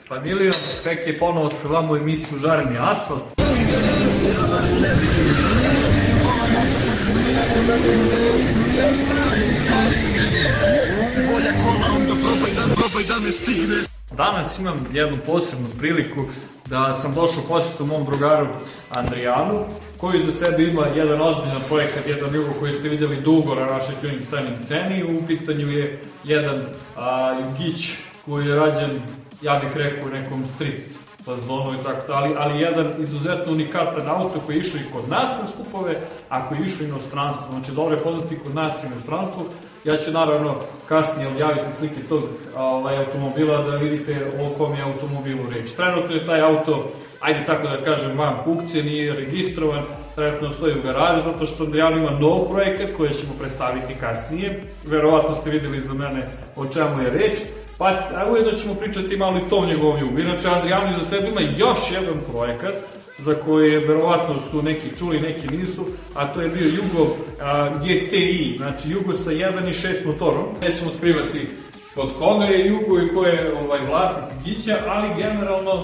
Familijom, Pek je ponovo sa vama u emisiju Žareni asfalt. Danas imam jednu posebnu priliku da sam došao u posjetu mom drugaru Andrijanu, koji za sebe ima jedan ozbiljan projekat, jedan jugo koji ste vidjeli dugo na našoj tuning styling sceni. U pitanju je jedan jugić koji je rađen, ja bih rekao, u nekom street fazonu i tako, ali jedan izuzetno unikatan auto koji je išao i kod nas na skupove, a koji je išao i inostranstvo. Znači, dobro je poznati kod nas i inostranstvu. Ja ću naravno kasnije objaviti slike tog automobila da vidite o kom je automobilu reč. Trenutno je taj auto, ajde tako da kažem, van funkcije, nije registrovan, trenutno stoji u garaži, zato što Andrijan ima nov projekat koji ćemo predstaviti kasnije. Verovatno ste videli za mene o čemu je reč. Pa ujedno ćemo pričati malo i tom njegovom jugu. Inače, Andrijan iza sebe ima još jedan projekat za koje verovatno su neki čuli, neki nisu, a to je bio Jugo GTI, znači Jugo sa 1 i 6 motorom. Nećemo otkrivati kod koga je Jugo i ko je vlasnik Jugića, ali generalno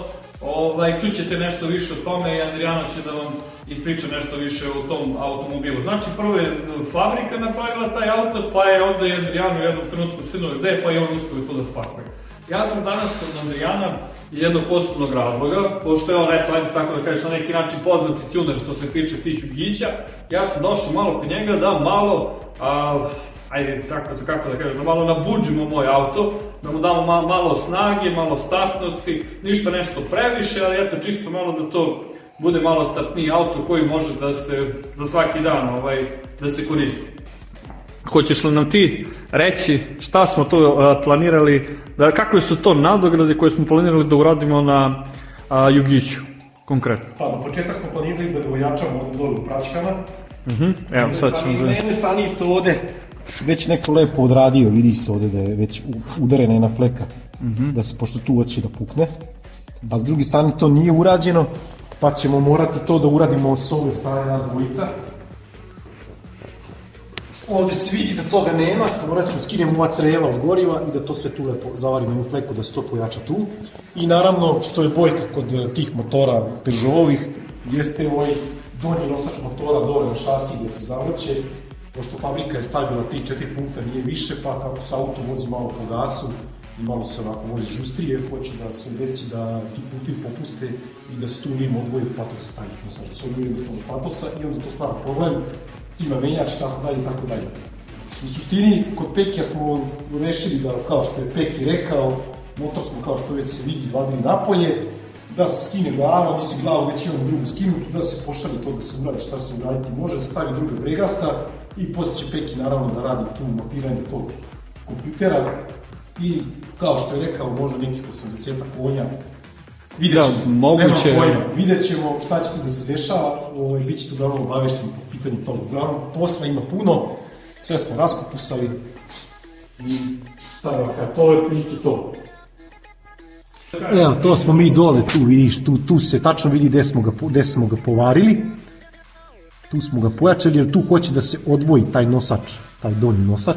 čućete nešto više o tome i Andrijano će da vam ispriča nešto više o tom automobilu. Znači, prvo je fabrika napravila taj auto, pa je onda i Andrijano u jednom trenutku sinuo gde, pa i on uspio to da spakuje. Ja sam danas kod Andrijana jednog posebnog razloga, pošto je on, eto, ajde tako da kažeš, na neki način poznati tuner što se tiče tih Jugića. Ja sam došao malo kod njega da malo, ajde, kako da kažem, da malo nabuđimo moj auto, da mu damo malo snage, malo startnosti, ništa nešto previše, ali eto, čisto malo da to bude malo startniji auto koji može da se, za svaki dan, da se koristi. Hoćeš li nam ti reći šta smo to planirali, kakve su to nadograde koje smo planirali da uradimo na Jugiću, konkretno? Pa, za početak smo planirali da ga ojačamo od dole u praćkama. Evo, sad ćemo da... Na jednoj strani to ovde već neko lepo odradio, vidi se ovde da je već udarena jedna fleka, da se, pošto tu hoće da pukne. A s druge strane to nije urađeno, pa ćemo morati to da uradimo s ove strane nas dvojica. Ovde se vidi da toga nema, morat ćemo skinemo ova creva od goriva i da to sve tu lepo zavarimo jednu fleku da se to pojača tu. I naravno, što je bojka kod tih motora Peugeotovih, jeste ovaj donji nosač motora dole na šasi gde se zavrće, pošto fabrika je stavila 3-4 punkta, nije više, pa kako se auto vozi malo po gasu i malo se onako vozi žustrije, hoće da se desi da ti puti popuste i da se tu lim odvoji patosa taj nosač, da se odvoji jednostavno patosa i onda to stvara problem, cima menjač, tako dalje, tako dalje. U suštini, kod Pekija smo rešili da, kao što je Peki rekao, motor smo, kao što već se vidi, izvadili napolje, da se skine glava, mislim glavu već imamo drugu skinutu, da se pošalje to da se uradi šta se uraditi može, stavi druga bregasta i posle će Peki naravno da radi tu montiranje tog kompjutera i kao što je rekao, možda nekih 80 konja. Vidjet ćemo šta će tu da se dešava, bit ćete uglavnom obavešteni po pitanju toga. Uglavnom, posla ima puno, sve smo raskopusali i šta da vam kada, to je prilike to. Evo, to smo mi dole, tu vidiš, tu se tačno vidi gde smo ga povarili. Tu smo ga pojačali jer tu hoće da se odvoji taj nosač, taj donji nosač.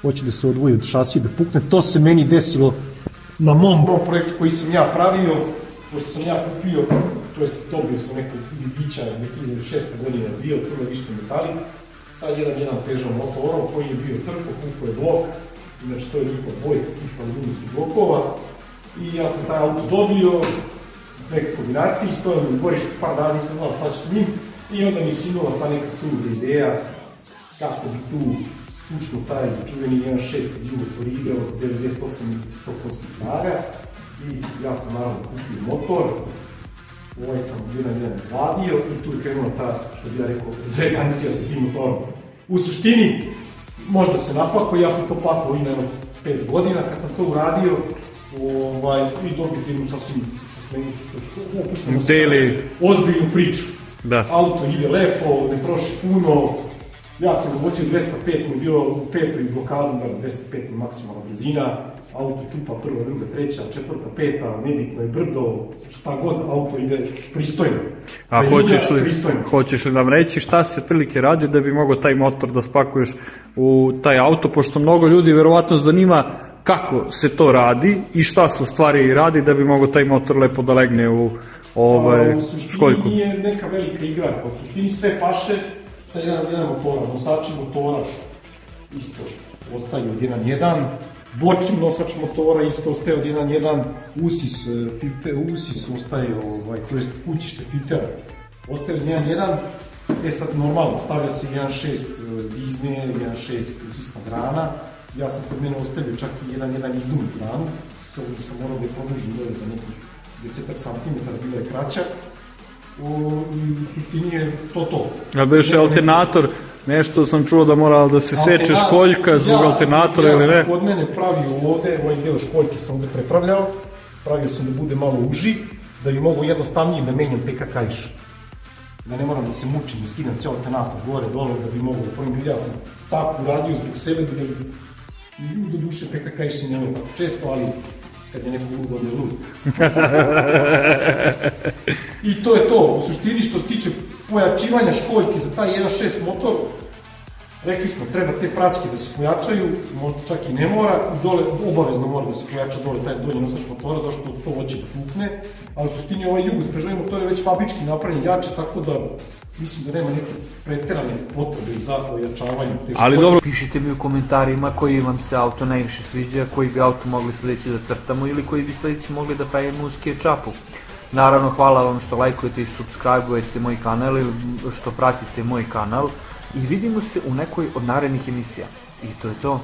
Hoće da se odvoji od šasije, da pukne. To se meni desilo na mom projektu koji sam ja pravio, pošto sam ja kupio, to je dobio sam nekog Jugića 2006. godine bio, prvo viški metalik, sa jedan Peugeot motorom koji je bio crkvo, kupo je blok, inače to je njihova dvojka tih aluminijskih blokova. I ja sam taj auto dobio, neke kombinacije, stojao mi u dvorištu par dana, nisam znao šta ću s njim, i onda mi sinula ta neka suluda ideja kako bi tu spušno taj čuveni 1.6 Jugo Floride od 98 i 100 snaga. I ja sam naravno kupio motor, ovaj sam jedan izvadio i tu je krenula ta, što bi ja rekao, zegancija sa tim motorom. U suštini, možda se napako, ja sam to plakao imeno 5 godina kad sam to uradio, i dobiti jednu sasvim ozbiljnu priču. Auto ide lepo, ne troši puno, ja sam ga vozio 205, bio u petoj blokadu, 205 maksimalna brzina, auto čupa prva, druga, treća, četvrta, peta, nebitno je brdo, šta god, auto ide pristojno. A hoćeš li nam reći šta si otprilike radio da bi mogao taj motor da spakuješ u taj auto, pošto mnogo ljudi verovatno zanima kako se to radi i šta se u stvari radi da bi mogao taj motor lepo da legne u školjku. U suštini nije neka velika igra, u suštini sve paše sa 1.1 motora, nosači motora isto ostaju od 1.1, bočni nosač motora isto ostaje od 1.1, usis ostaje, to je kućište filtera, ostaje od 1.1, sad normalno, stavlja se 1.6 dizne, 1.6 usisna grana, ja sam kod mene ostavio čak i 1.1 izduvnu granu, s obzirom da sam morao da je produžim dole za nekih 10 cm, bila je kraća, u suštini je to. A beše alternator, nešto sam čuo da mora da se seče školjka zbog alternatora ili ne? Ja sam kod mene pravio ovde, ovaj deo školjke sam ovde prepravljao, pravio sam da bude malo uži, da bi mogo jednostavnije da menjam PK kaiš. Da ne moram da se mučim, da skidam cijel alternator gore, dole, da bi mogo da pravim. Ja sam tako uradio zbog sebe, da do duše PK kaiš se ne volim tako često, ali kad je neko lud, on je lud. I to je to, u suštini što se tiče pojačivanja školjke za taj 1.6 motor, rekli smo, treba te praćke da se pojačaju, možda čak i ne mora, dole obavezno mora da se pojača dole taj donji nosač motora, zašto to hoće da pukne, ali u suštini ovaj Jugos Peugeot motor je već fabrički napravljen jače, tako da mislim da nema neke preterane potrebe za ojačavanje te školjke. Ali dobro, pišite mi u komentarima koji vam se auto najviše sviđa, koji bi auto mogli sledeći da crtamo ili koji bi sledeći mogli da pravimo u SketchUpu. Naravno, hvala vam što lajkujete i subscribe-ujete moj kanal ili što pratite moj kanal i vidimo se u nekoj od narednih emisija. I to je to.